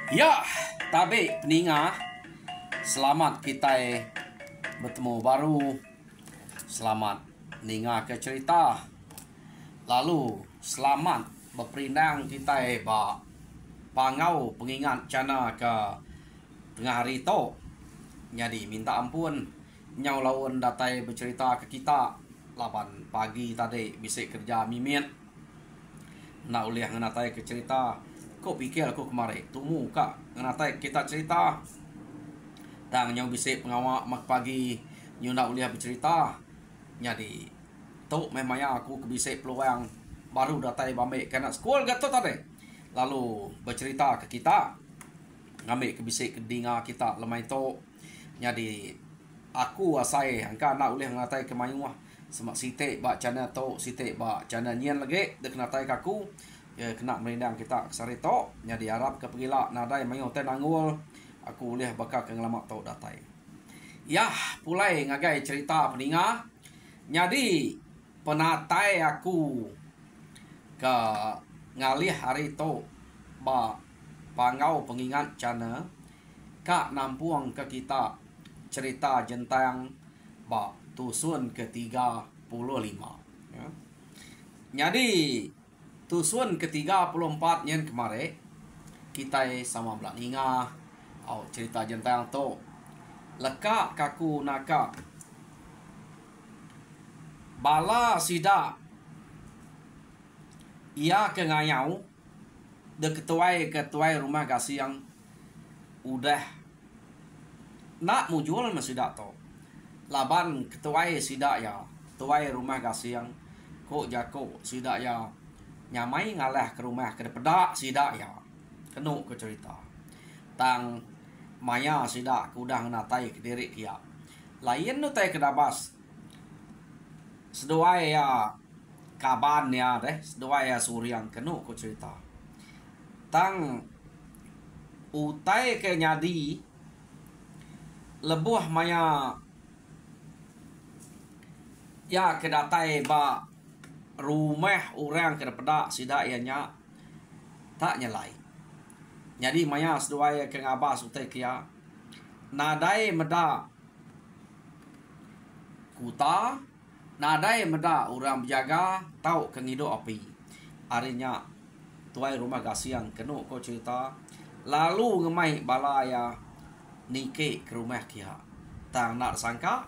Ya, tabe peninga. Selamat kita bertemu baru. Selamat ninga ke cerita. Lalu selamat berperindang kita pangau pengingat cana ke tengah hari tu. Jadi minta ampun nyau lawan datai bercerita ke kita. 8 pagi tadi bisik kerja mimit. Nak uliah ngenatai ke cerita. Kau pikir aku kemarin tumu kak ngenatai kita cerita. Dan nyau bisik pengawak mak pagi nyu nak uliah bercerita. Jadi tu memangnya aku kebisik peluang baru datai bambik kena sekolah gatot tadi. Lalu bercerita ke kita. Ngambil kebisik kedinga kita lemai tu. Jadi aku asai angka nak uliah ngenatai ke mayuah. Semak sitik bak cana tu sitik bak cana nyen lagi dek natai kaku. Ya, kena merindang kita kesari tok. Jadi harap ke pergila nadai mayu ten nanggul. Aku boleh bakal ke ngelamak tok datai. Ya, pulai ngagai cerita peninga. Jadi penatai aku ke ngalih hari tok ba pangau pengingat cana kak nampuang ke kita cerita jentang ba tusun ke-35 ya. Jadi tusun ke-34 yang kemarin kita sama belak ninga cerita jentang tu lekak kaku naka bala sida ia ke ngayau de ketuai rumah kasih yang udah nak mujual masida tu laban ketuai sida ya tuai rumah kasih yang kok jako sida ya nyamai ngalah ke rumah ke pedak sida ya kenu ke cerita tang maya sida kudang natai ke diri kia lain nu tai kedabas sedoai ya kaban ya deh sedoai ya suriang kenu ke cerita tang utai ke nyadi lebuh maya ya kedatai ba rumah orang kena pedak sida ianya tak nyelai. Jadi maya seduai ke ngabas utai kia nadai meda kuta nadai meda orang berjaga tau ke ngido api. Arinya tuai rumah gasiang kenu ko cerita lalu ngemai balaya nike ke rumah kia. Tang nak sangka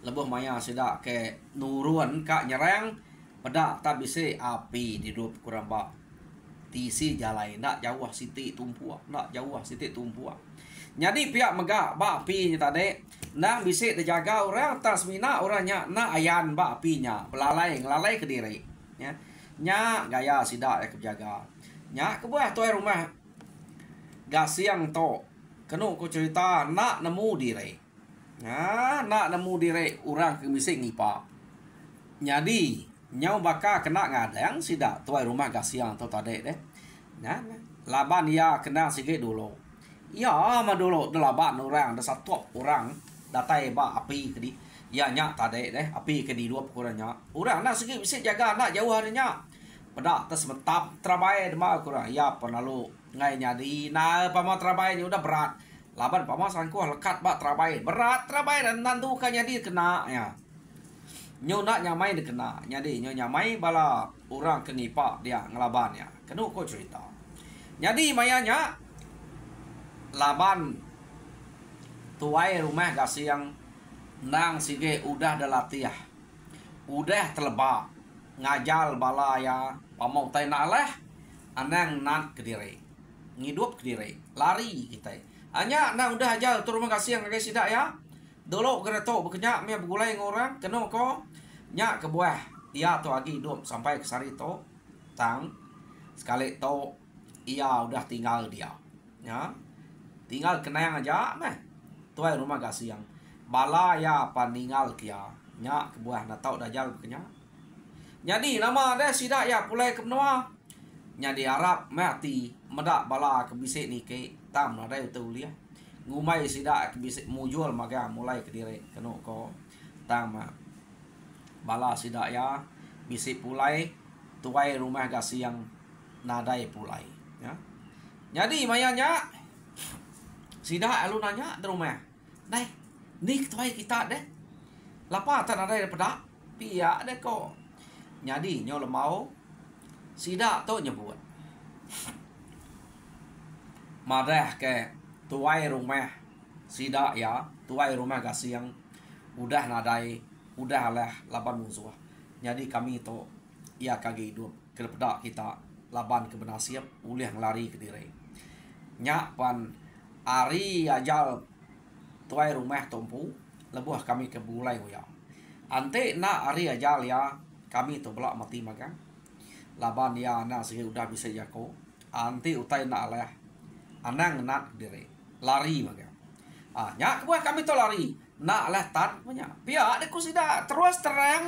lebuh maya sida ke nuruan kak nyerang pedak tak bisa api di dua kurang bak tisi jalai nak jauh siti tumpu nak jauh siti tumpu. Jadi pihak megak bak api tadi nak bisa dijaga orang tas mina orangnya nak ayan bak apinya belalai ngelalai ke diri ya nya gaya sida ke jaga nya kebuah tuai rumah gasiang to kenu ko cerita nak nemu diri nak nemu diri orang ke bisa ngipa. Jadi nyau baka kena ngadang sida tuai rumah gasiang tu tadi deh. Nah, laban ya kena sikit dulu. Ya, mah dulu laban orang dah satu orang datai ba api kedi. Ya nya tadi deh api kedi dua kurangnya. Orang nak sikit bisa jaga nak jauh harinya. Pedak tas mentap trabai dema kurang. Ya penalu ngai nyadi nah pama trabai ni udah berat. Laban pama sangkuh lekat ba trabai. Berat trabai dan nandu kan jadi kena ya. Nyo nak nyamai dia kena. Jadi nyo nyamai bala orang kenipak dia ngelaban ya. Kenu ko cerita. Jadi mayanya laban tuai rumah gasiang nang sige udah latih. Udah telebak ngajal bala ya pamau tai nalah anang nat ke diri. Ngidup ke diri. Lari kita. Hanya nang udah ajal tu rumah gasiang guys sidak ya. Dulu kena tu berkenyak me bergulai orang kenu ko nya ke buah ia tu lagi hidup sampai ke sari tu tang sekali tu ia udah tinggal dia ya tinggal kenang aja meh tuai rumah gasiang bala ya paninggal kia nya ke buah na tau dajal kenya jadi nama ada sida ya pulai ke menua nya di Arab mati medak bala ke bisik ni ke tam ada tu lia ngumai sida ke bisik mujul maga mulai ke diri kenu ko tam bala sida ya bisik pulai tuai rumah gasiang nadai pulai ya. Jadi mayanya Sida alu nanya di rumah. Dai, ni tuai kita deh. Lapa tak ada daripada pihak deh kok. Jadi nyo lemau sida tu nyebut. Marah ke tuai rumah sida ya, tuai rumah kasih yang udah nadai, udah lah laban musuh. Jadi kami tu ia kagi hidup kepada kita laban ke benasiap ulih ngelari ke diri. Nyak pan ari ajal tuai rumah tumpu lebuh kami ke bulai ya. Ante na ari ajal ya kami tu belak mati magang. Laban ya na sih udah bisa jako. Ante utai na lah anang nak diri lari magang. Nyak buah kami tu lari. Nak lah tan punya. Pihak deku sida terus terang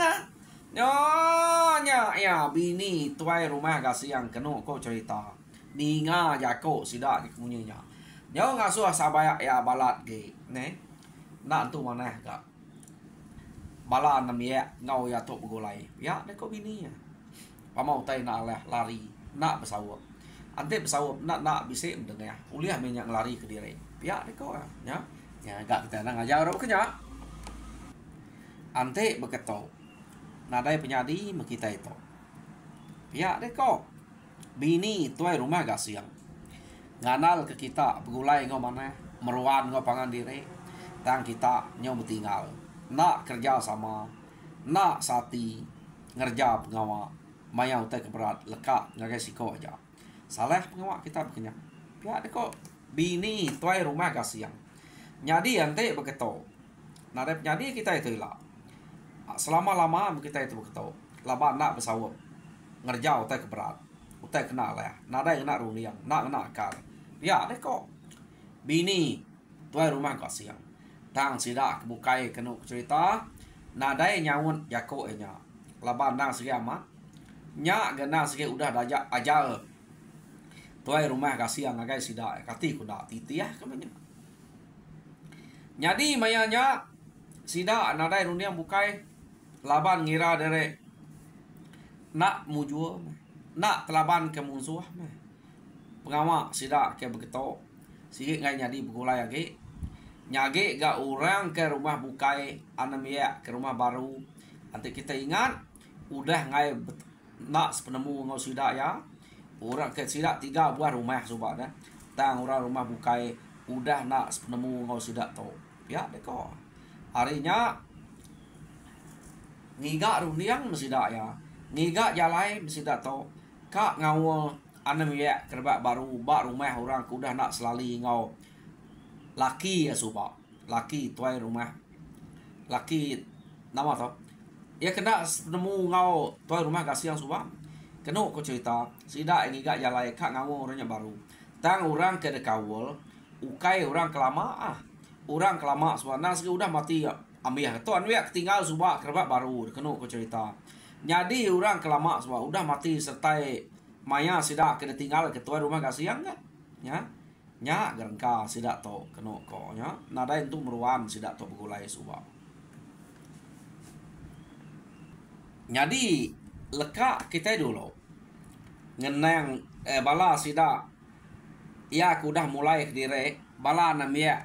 Nyonya ya bini tuai rumah kasih yang kena kau cerita. Ninga jako sida kemunyanya. Nyo ngasuh sabaya ya balat ge, ne? Nak tu mana ka? Bala namia ngau ya tok begolai. Ya de kau bini ya. Pamau tai nak lah lari, nak bersawap. Ante bersawap nak bisik mendengar. Uliah minyak lari ke diri. Ya de kau ya. Ya gak kita nang ajar ro kenya. Ante beketo. Nadai penyadi kita itu. Ya deh kok. Bini tuai rumah gak siang. Nganal ke kita begulai ngau mana, meruan ngau pangan diri. Tang kita nyau tinggal. Nak kerja sama, nak sati ngerja pengawa. Maya utai keberat lekak ngagai siko aja. Salah pengawa kita berkenyak. Ya deh kok. Bini tuai rumah gak siang. Nyadi ante beketo. Nadai penyadi kita itu ilah. Selama-lama kita itu begitu. Laba nak bersawap. Ngerja utai keberat. Utai kena lah. Nadai kena runiang. Nak kena akal. Ya deh kok. Bini. Tuai rumah kau siang. Tang sidak kebukai kena cerita. Nadai nyawun jako enya. Laba nang segi amat. Nyak gena segi udah dajak ajal. Tuai rumah kau siang agai sidak. Kati kuda titi ya kemanya. Jadi mayanya sidak nadai runiang bukai. Laban ngira dari nak mujua, nak telaban ke musuh, pengamak sida ke begitu, sikit ngai nyadi begulai lagi, nyage ga orang ke rumah bukai, anamia ke rumah baru, nanti kita ingat, udah ngai nak sepenemu ngau sida ya, orang ke sida 3 buah rumah subah dah, tang orang rumah bukai, udah nak sepenemu ngau sida tu, ya deko, harinya ngiga runiang mesti dak ya. Ngiga jalai mesti dak tau. Kak ngau anem ya kerbak baru bak rumah orang kudah nak selali ngau. Laki ya subak. Laki tuai rumah. Laki nama tau. Ya kena nemu ngau tuai rumah kasih yang subak. Kena ko cerita sidak ngiga jalai kak ngau orangnya baru. Tang orang ke dekawul, ukai orang kelama Orang kelama sebenarnya segi udah mati ya. Ambil tu anwek tinggal subak kerbak baru kena ko cerita. Jadi orang kelama subak udah mati sertai maya sidak kena tinggal ketua rumah kasih yang kan. Ya. Nya gerengka sidak to kena ko nya. Nada itu meruan sidak to begulai subak. Jadi leka kita dulu. Ngeneng bala sidak ya kudah mulai ke diri bala namia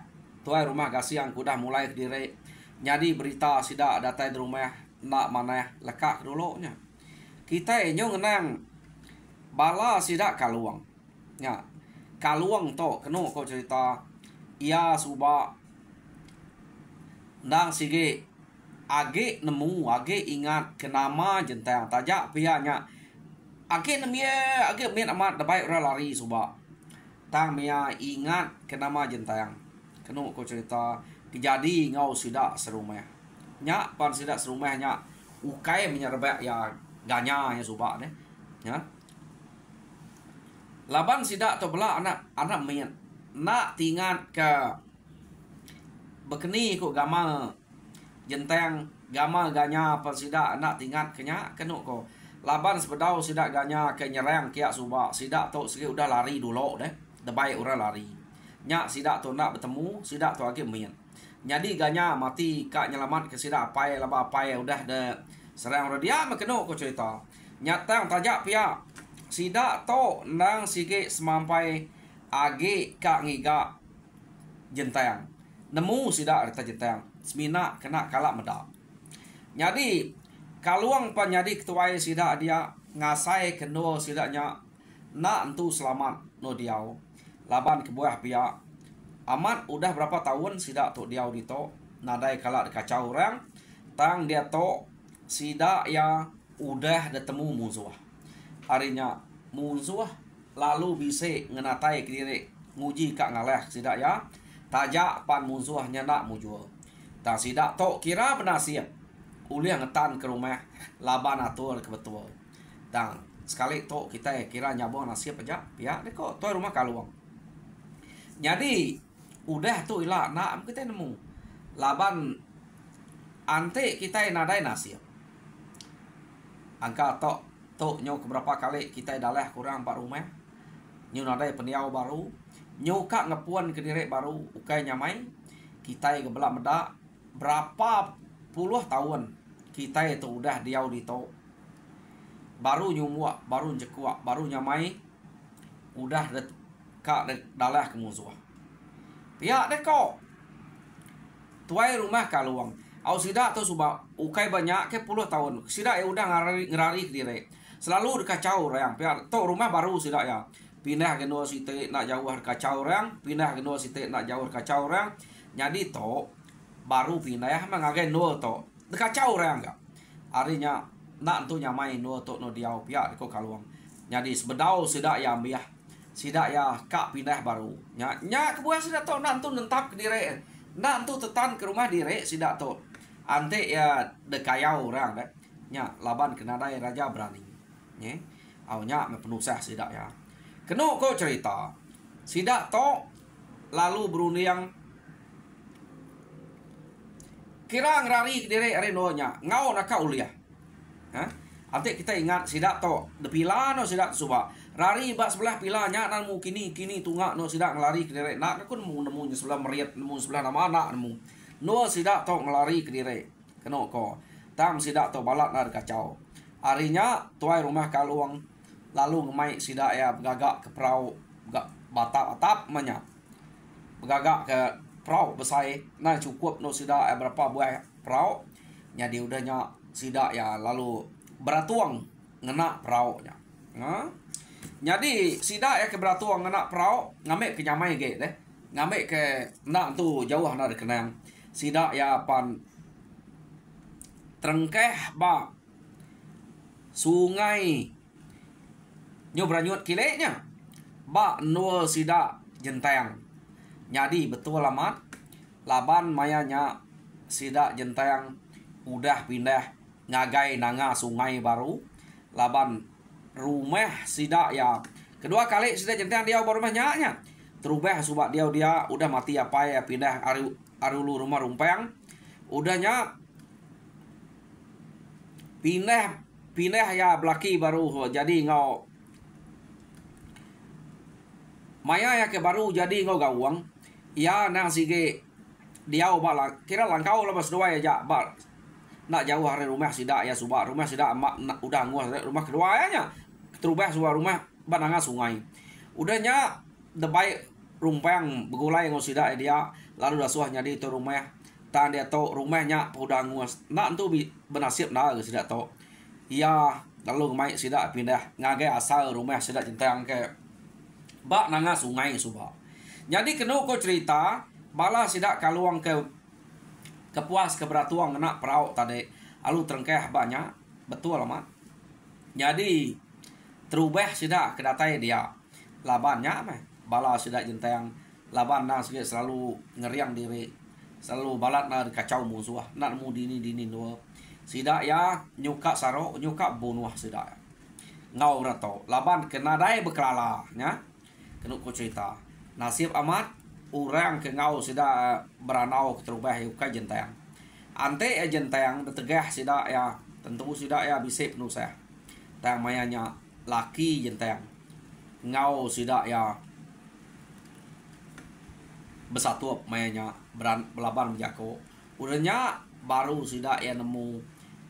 tuai rumah kasih yang kudah mulai ke diri. Jadi berita sidak datai di rumah nak mana lekak dulu nya. Kita nyo ngenang bala sidak kaluang. Ya. Kaluang to kena ko cerita ia suba nang sige age nemu age ingat kenama jentang tajak pianya. Age nemia age min amat dabai ora lari suba. Tang mia ingat kenama jentang. Kena ko cerita kejadi ngau sidak serumah. Nyak pan sidak serumah nyak ukai menyerbak ya ganya ya subak ne. Ya. Laban sidak tu bela anak main nak tingat ke bekeni ko gama jenteng gama ganya pan sidak nak tingat kenya kena ko. Laban sepedau sidak ganya ke nyerang kia subak sidak tu segi udah lari dulu deh. Debai ora lari. Nyak sidak tu nak bertemu sidak tu age main. Jadi ganya mati kak nyelamat ke sidak apai laba apai udah de serang dia makeno ko cerita. Nyata tajak pia sidak to nang sige semampai age kak ngiga jentang nemu sida reta jentang semina kena kalak medak. Jadi kaluang panyadi ketuai sida dia ngasai keno sidanya nak entu selamat no diau laban kebuah pihak amat udah berapa tahun sida tu diau dito nadai kalak kacau orang tang dia to sida ya udah ketemu musuh harinya musuh lalu bisa ngenatai ke diri nguji kak ngaleh sida ya tajak pan musuhnya nak mujur tak sida to kira benasib uliah ngetan ke rumah laban atur ke betul dan sekali to kita kira nyabong nasib aja ya deh kok to rumah kaluang jadi udah tuh ilah nak kita nemu laban ante kita nadai nasib angka to nyo keberapa kali kita dalah kurang 4 rumah nyo nadai peniau baru nyo kak ngepuan ke diri baru ukai nyamai kita gebelak medak berapa puluh tahun kita itu udah diau dito baru nyumuak baru jekuak baru nyamai udah kak dalah ke musuh pihak deh kok tuai rumah kaluang au sida tu subak ukai banyak ke puluh tahun sida ya udah ngerari ke diri selalu dikacau orang pihak to rumah baru sida ya pindah ke dua site nak jauh kacau orang pindah ke dua site nak jauh kacau orang jadi to baru pindah mengagen dua to kacau orang enggak artinya nak tu nyamai dua to no diau pihak ko kaluang jadi sebedau sida ya ambiah sida ya kak pindah baru nya kebuah sida to nak tu nentap ke diri nak tu tetan ke rumah diri sida to ante ya dekayau orang deh nya laban kena dai raja berani nye au nya me penusah sida ya keno ko cerita sida to lalu berunding kira ngerari diri arenonya ngau nak uliah ante kita ingat sida to de pila no sida suba rari bak sebelah pilanya nemu kini tunggak no sida ngelari ke diri nak kun nemu sebelah meriat nemu sebelah nama anak nemu no sida to ngelari ke diri keno ko tam sida to balat nar kacau harinya tuai rumah kaluang lalu ngemai sida ya begagak ke perahu batap manya begagak ke perahu besar nah cukup no sida berapa buah perahu jadi udahnya sida ya lalu beratuang ngena perahu nya jadi sida ya ke beratuang ngena perahu ngamek ke nyamai ge deh ngamek ke nak tu jauh na kenang sida ya pan trengkeh ba sungai nyo beranyut kileknya ba no sida jentang jadi betul amat laban mayanya sida jentang udah pindah ngagai nanga sungai baru laban rumah sida ya kedua kali sida jentang dia baru banyaknya terubah subak dia udah mati apa ya pindah arulu rumah rumpang udahnya pindah ya belaki baru jadi ngau maya ya ke baru jadi ngau gawang ya nang sige dia bala kira langkau lepas dua ya bal nak jauh hari rumah sida ya subak rumah sida emak udah nguas rumah kedua nya terubah subak rumah bananga sungai udahnya debai rumpang begulai ngau sida dia lalu dah suah jadi itu rumah tan dia to rumahnya udah nguas nak tu benasib na ke sida to ya lalu mai sida pindah ngagai asal rumah sida jentang ke bak nanga sungai subak jadi kena ko cerita bala sida kaluang ke kepuas keberatuang kena perahu tadi alu trengkeh banyak betul amat jadi terubah sida kedatai dia labannya mah bala sida jentang laban nang selalu ngeriang diri selalu balat na kacau musuh nak mu dini no sida ya nyuka saro nyuka bunuh sida ngau rato laban kena dai bekelala nya kena ko cerita nasib amat orang ke ngau sida beranau terubah yuka jentang ante jentang betegah sida ya tentu sida ya bisa penusah tang mayanya laki jentang ngau sida ya besatu mayanya belaban menjako udahnya baru sida ya nemu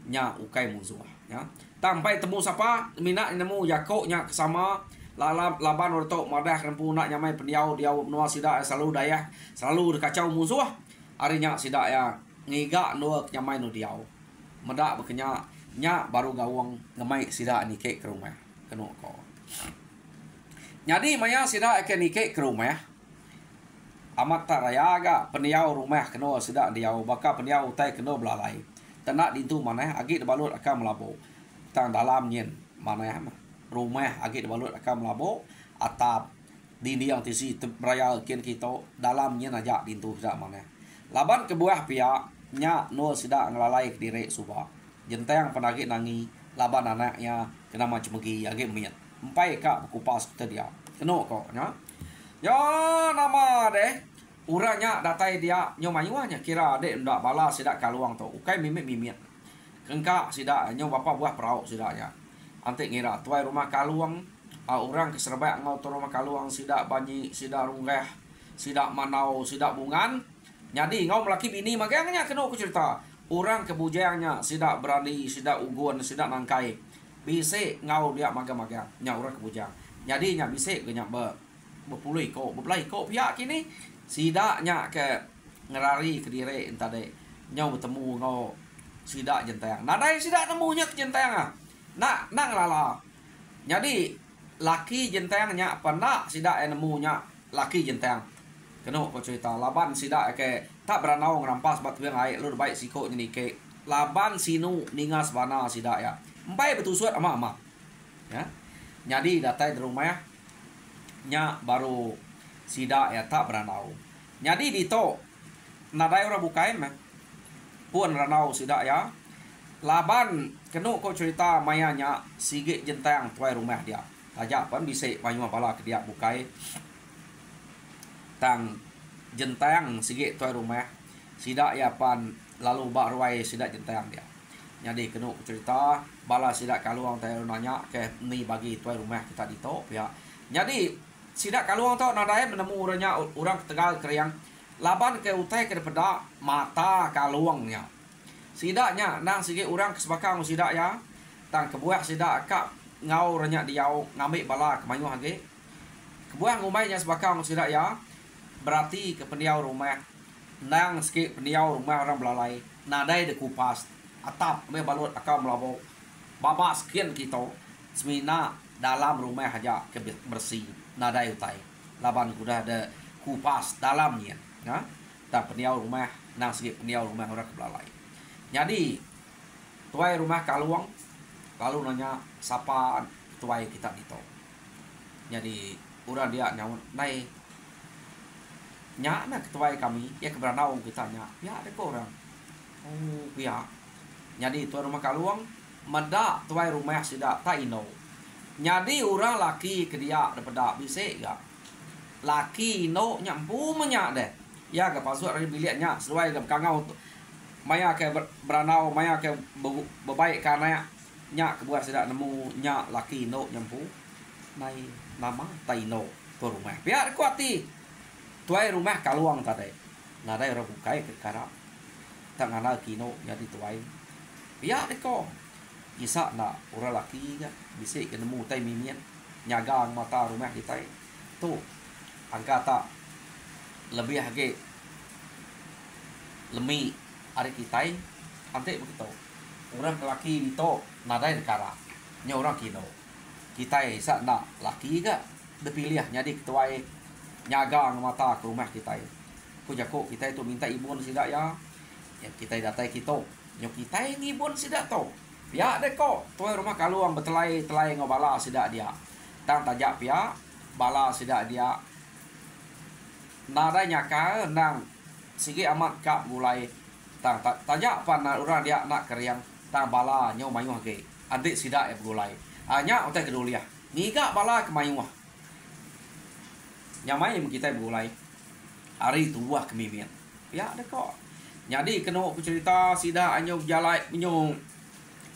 nya ukai musuh ya sampai temu siapa mina nemu jako nya sama laban ortok madah rempu nak nyamai pendiau dia menua sidak selalu dayah selalu kacau musuh arinya sidak ya ngiga no nyamai no diau medak bekenya nya baru gawang ngemai sidak ni ke rumah keno ko jadi maya sidak ke ni ke rumah amat tak raya aga pendiau rumah keno sidak diau baka pendiau utai keno belalai tenak dintu mana agi balut akan melabo tang dalam nyen mana rumah agi balut akan melabo atap dini yang tisi beraya kian kita dalamnya aja dintu sidak mana laban ke buah pihak nya no sidak ngelalai ke diri subah jenteng penagi nangi laban anaknya kena macam megi agi miet empai kak kupas kita dia keno kok nya ya nama deh uranya datai dia nyomayuanya kira adek ndak bala sidak kaluang tu ukai mimit kengka sidak nyo bapa buah perauk sidaknya ante ngira tuai rumah kaluang orang keserbak ngau tu rumah kaluang sidak banyi sidak runggah sidak manau sidak bungan jadi ngau melaki bini magangnya kena aku cerita orang kebujangnya sidak berani sidak ugun sidak nangkai bisik ngau dia magang-magang nya orang kebujang jadi nya bisik nya berpuluh ko berbelai ko pihak kini sidaknya ke ngerari ke diri entade nyau bertemu ngau sidak jentang nadai sidak nemunya ke jentang nak ngalala jadi laki jentangnya pernah sidak nemunya laki jentang keno ko cerita laban sidak ke tak beranau ngerampas bat biang ai lu baik siko ni ke laban sinu ningas bana sidak ya empai betul suat ama ya jadi datai di rumah nya baru sidak ya tak beranau jadi dito nadai orang bukain mah pun ranau sidak ya laban kenu ko cerita mayanya sigit jentang tuai rumah dia tajak pan bisa payu pala ke dia bukai tang jentang sigit tuai rumah sidak ya pan lalu bak ruai sidak jentang dia jadi kenu cerita bala sidak kaluang tayo nanya ke ni bagi tuai rumah kita dito ya jadi sidak kaluang tu nadai menemu orang Tegal Kriang laban ke utai ke peda mata kaluangnya sidaknya nang sige orang kesebakang sidak ya tang kebuah sidak kak ngau renyak diau ngambil bala kemanyu hage kebuah ngumainya sebakang sidak ya berarti ke pendiau rumah nang sikit pendiau rumah orang belalai nadai de kupas atap me balut akam melabo baba sekian kita semina dalam rumah aja ke bersih nadai utai laban kuda ada kupas dalamnya ya tak pendiau rumah nang sikit pendiau rumah orang belalai jadi tuai rumah kaluang lalu nanya siapa tuai kita dito jadi urang dia nyawa nai nya nak tuai kami ya keberanau kita nya ya ada ko orang oh ya jadi tuai rumah kaluang meda tuai rumah sidak tak ino jadi orang laki ke dia daripada bisa ya laki ino nyampu menyak deh ya ke pasut dari biliknya sesuai ke kangau maya ke beranau maya ke bebaik karena nya kebuat sidak nemu nya laki no nyampu nai nama taino tu rumah biar kuati tuai rumah kaluang tadi nadai orang bukai ke karap tangan laki no jadi tuai biar deko isa na orang laki ya bisa ke nemu tai mimian nyagang mata rumah kita tu angkata lebih hage lemi hari kita ante begitu orang laki itu nadai negara nya orang kino kita isa nak laki ga dipilih jadi ketua nyaga mata ke rumah kita ku jako kita itu minta ibun sidak ya kita datai kita nyok kita ngibun sidak to pia deko tuai rumah kaluang betelai ngobala sidak dia tang tajak pia bala sidak dia nadai nyaka nang sigi amat kak mulai tang tajak pan orang dia nak keriang tang bala nyo mayu hage adik sidak gulai hanya otak keduliah niga bala kemayuah nyamai kita gulai hari tuah kemimian ya ada kok jadi kena aku cerita sidak anyo jalai nyo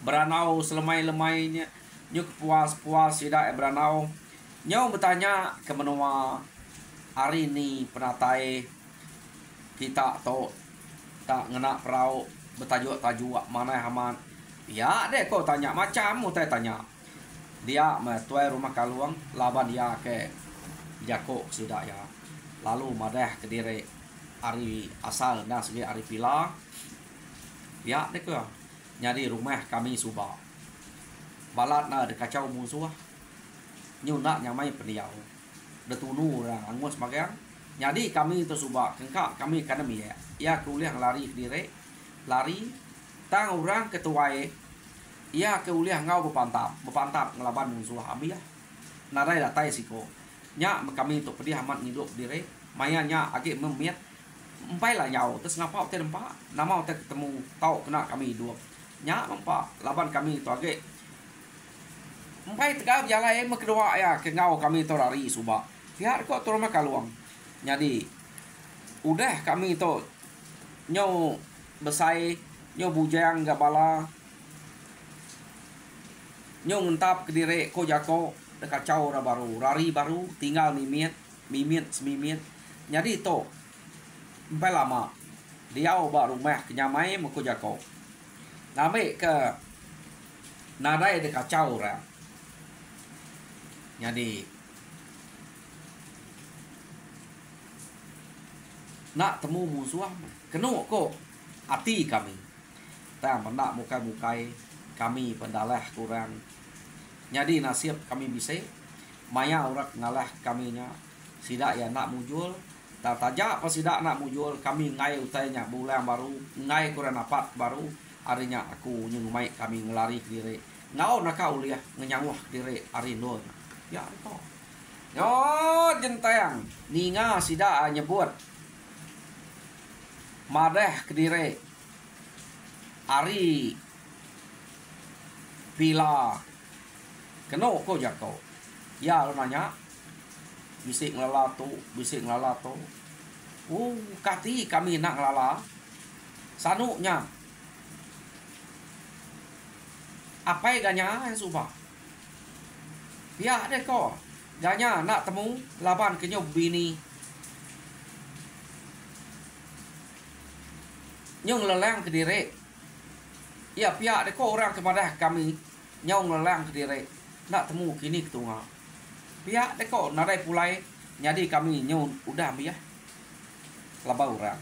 beranau selemai-lemainya nyo puas sidak beranau nyo bertanya ke menua hari ni penatai kita to tak ngena perahu bertajuk mana haman ya deh kau tanya macam mau tanya dia tuai rumah kaluang laban dia ke jako sidak ya. Lalu madah ke dire ari asal dan sebagai ari pila. Ya dek ya. Jadi rumah kami subak. Balat na de kacau musuh. Nyuna nyamai peniau. De tunu orang angus magang. Jadi kami itu subak kengkak kami kanami ya. Ya kuliah lari ke dire. Lari tang orang ketuai. Ya kuliah ngau bepantap ngelaban musuh abi ya. Narai datai siko. Nya kami itu pedih amat hidup dire. Maya nya agak memiat. Empai lah nyau terus ngapa teh empa nama teh ketemu tahu kena kami hidup nya empa laban kami itu agak empai tegap jalan kedua ya ke ngau kami itu lari subak biar kok turun kaluang jadi udah kami itu nyau besai nyau bujang gabala nyau ngentap ke dire ko jako dekat kacau baru lari baru tinggal mimit semimit jadi itu empat lama dia ubah rumah kenyamai muku jako name ke nadai de kacau orang jadi nak temu musuh kenu ko hati kami tang pendak mukai kami pendalah kurang jadi nasib kami bisa maya orang ngalah kaminya sidak ya nak mujul tajak pas tidak nak mujul kami ngai utainya bulan baru ngai kurang dapat baru harinya aku nyumai kami ngelari ke diri ngau nak kau lihat ngenyangwah diri hari non ya itu yo jenteng ninga sida nyebut madah ke diri hari pila keno ko jako ya lo nanya bisik ngelalato. Kati kami nak ngelala. Sanuknya. Apa ganya yang subah? Ya deh kok. Ganya nak temu laban kenyop bini. Nyong lelang ke diri. Ya pihak deh kok orang kepada kami. Nyong lelang ke diri. Nak temu kini ketunga. Pihak deko narai pulai jadi kami nyun udah biah laba orang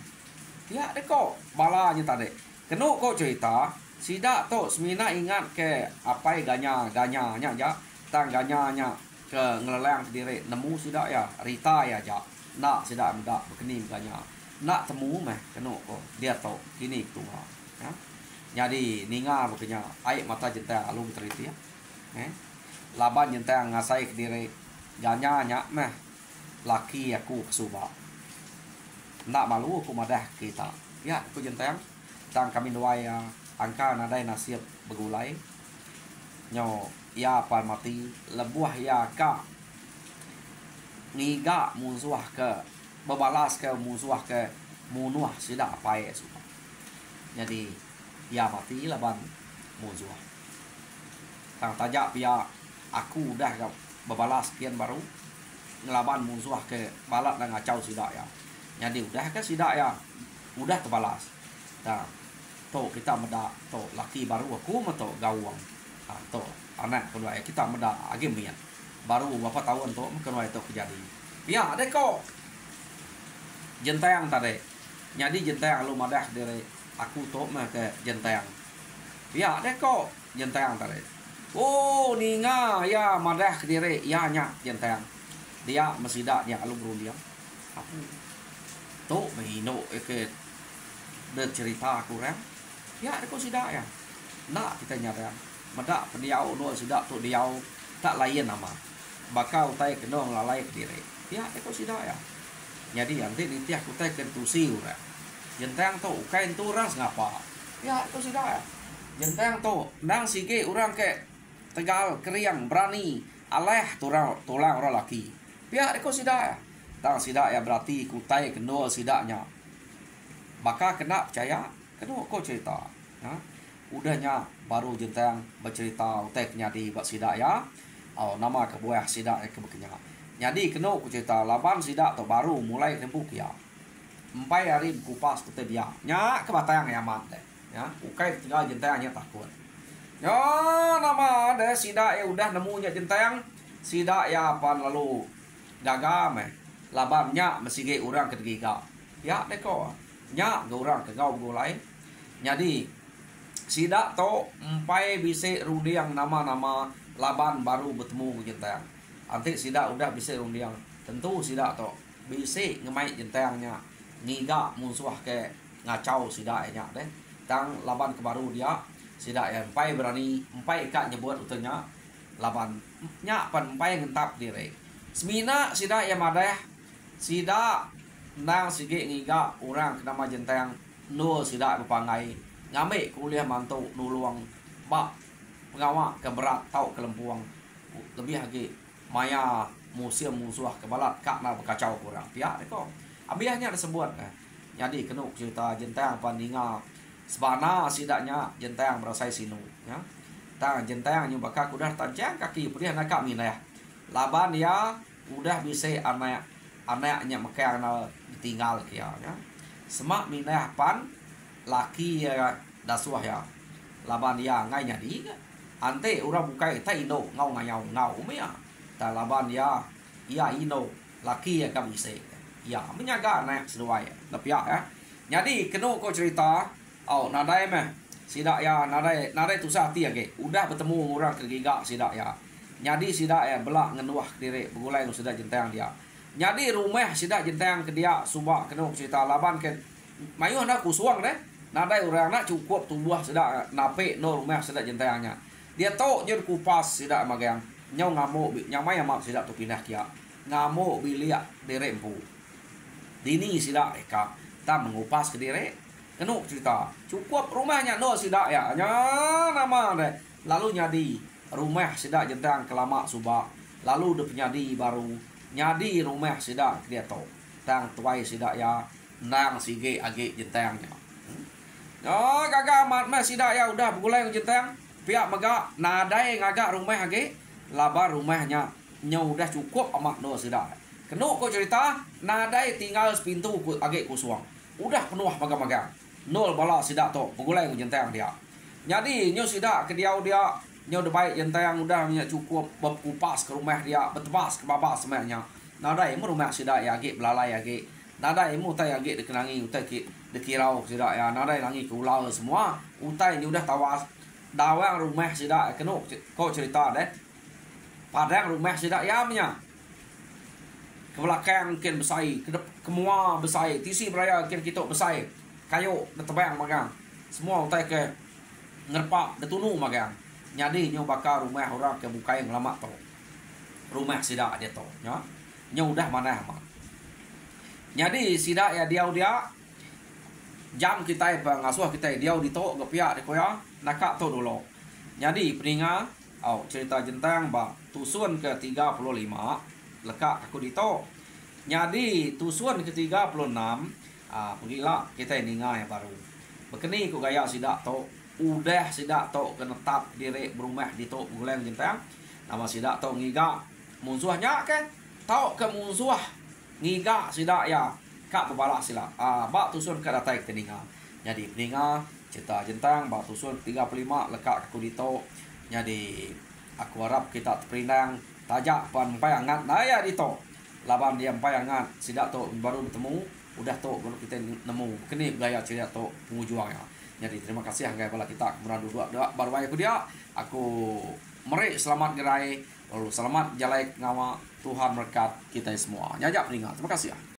pihak deko balanya tadi kenu kok cerita sidak to semina ingat ke apa ganya nya ya tang ganya ke ngeleleng ke diri nemu sidak ya Rita ya ja nak sidak muda berkenim ganya nak temu meh kenu kok dia to kini tu ya jadi ninga bukannya air mata jenta alung teriti ya laban jenta ngasai ke diri ganya meh laki aku kesuba nak malu aku madah kita ya aku jentang tang kami dua ya angka nadai nasib begulai nyo ya pan mati lebuah ya ka niga musuh ke bebalas ke musuh ke munuah sida pae suka jadi ya mati laban musuh tang tajak pia aku dah bebalas kian baru ngelaban musuh ke balat dan ngacau sidak ya jadi udah ke sidak ya udah terbalas nah to kita meda to laki baru aku mato gawang to anak kedua kita meda age mian baru berapa tahun to kedua itu kejadi ya ada kok jenteng tadi jadi jenteng lu madah dari aku to mah ke jenteng ya ada kok jenteng tadi. Oh ninga ya madah ke diri ya nya jenteng dia mesida nya alu berundiam aku to mahino ke de cerita aku kan ya aku sida ya nak kita nyara meda pendiau no sida tu diau tak lain nama bakal tai kenong lalai ke diri ya aku sida ya jadi nanti nanti aku tai kentusi ura jenteng to kain tu ras ngapa ya aku sida ya jenteng to nang sige orang ke Tegal keriang berani aleh tulang orang laki pihak deko sidak ya tang sidak ya berarti kutai kenal sidaknya maka kena percaya kena kau cerita ya udahnya baru jenteng bercerita uteknya di bak sidak ya nama kebuah sidak kebekenya jadi kena ku cerita laban sidak tu baru mulai rembuk ya empai hari kupas kutai dia nya kebatang ya mat ya ukai tinggal jentengnya takut Ya nama ada sida ya udah nemunya jenteng sida ya apa lalu gagam labamnya masih ge orang ketiga ya deko nya ge orang ke gau golai jadi sida to empai bisa rundiang nama-nama laban baru bertemu jenteng nanti sida udah bisa rundiang tentu sida to bisa ngemai jentengnya ngiga musuh ke ngacau sida nya deh tang laban ke baru dia sida ya empai berani empai kak nyebut utuhnya laban nya pan empai ngentap diri semina sida ya madah sida nang sige ngiga orang nama jenteng no sida bepangai ngame kuliah mantu nuluang bak pengawa keberat tau kelempuang lebih lagi maya museum musuh kebalat kak na berkacau kurang pihak deko abiahnya disebut jadi kena cerita jenteng pandinga sebana sidaknya jenteng berasai sinu ya tang jenteng nyoba kak udah tajam kaki pria nak kami ya laban ya udah bisa anaknya mekang ditinggal kia ya semak minah pan laki ya dasuah ya laban ya ngai nyadi ante orang bukai ta ino ngau ngau mea ta laban ya iya ino laki ya kami bisa ya menyaga anak sesuai tapi ya jadi kena kau cerita oh nadai meh sidak ya nadai tu sati ya ke udah bertemu orang ketiga sidak ya jadi sidak ya belak ngenuah diri begulai nu sidak jenteng dia jadi rumah sidak jenteng ke dia subak kena cerita laban ke mayu nak kusuang deh nadai orang nak cukup tubuh sidak nape no rumah sidak jentengnya dia tok je kupas sidak magang nyau ngamuk nyau mai mak sidak tu pindah kia ngamuk bilia dere empu dini sidak eka tak mengupas ke diri kena cerita cukup rumahnya no sidak ya nya nama deh lalu nyadi rumah sidak jentang kelama subak lalu de penyadi baru nyadi rumah sidak dia to tang tuai sidak ya nang sige age jentangnya oh gagak mat mah sidak ya udah begulai jentang pihak mega nadai ngagak rumah age laba rumahnya nya udah cukup amak no sidak kena kau cerita nadai tinggal sepintu age kusuang udah penuh magang-magang nol bala sidak to begulai jentang dia jadi nyo sidak ke dia nyo de baik jentang udah nya cukup berkupas ke rumah dia betebas ke babas sebenarnya nadai mu rumah sidak ya ge belalai ya ge nadai mu tai ya ge dikenangi utai ki dikirau sidak ya nadai langi ke ulau semua utai ni udah tawas dawang rumah sidak kena kau cerita deh padang rumah sidak ya nya ke belakang mungkin besai ke mua besai tisi beraya mungkin kita besai kayu tebang magang semua utai ke ngerpak detunu magang nyadi nyo bakar rumah orang ke bukai yang lama to rumah sidak dia to nya nyo udah mana amat nyadi sidak ya dia jam kita pengasuh kita dia di to gepia de koya nakak to dulu nyadi peninga cerita jentang ba tusun ke 35 lekak aku di to nyadi tusun ke 36 pergilah kita ninga yang baru bekeni ku gaya sidak to udah sidak to kenetap diri berumah di to guleng jentang nama sidak to ngiga musuhnya ke tau ke musuh ngiga sidak ya kak bebalak sila bak tusun ke datai teninga jadi teninga cerita jentang bak tusun 35 lekak aku di to jadi aku harap kita terperinang tajak pan payangan naya di to laban dia payangan sidak to baru bertemu udah to baru kita nemu kini gaya cerita to pengujuangnya jadi terima kasih anggai bala kita kemudian dua baru aku dia aku meri selamat gerai lalu selamat jalai ngawa Tuhan berkat kita semua nyajak ringan terima kasih ya.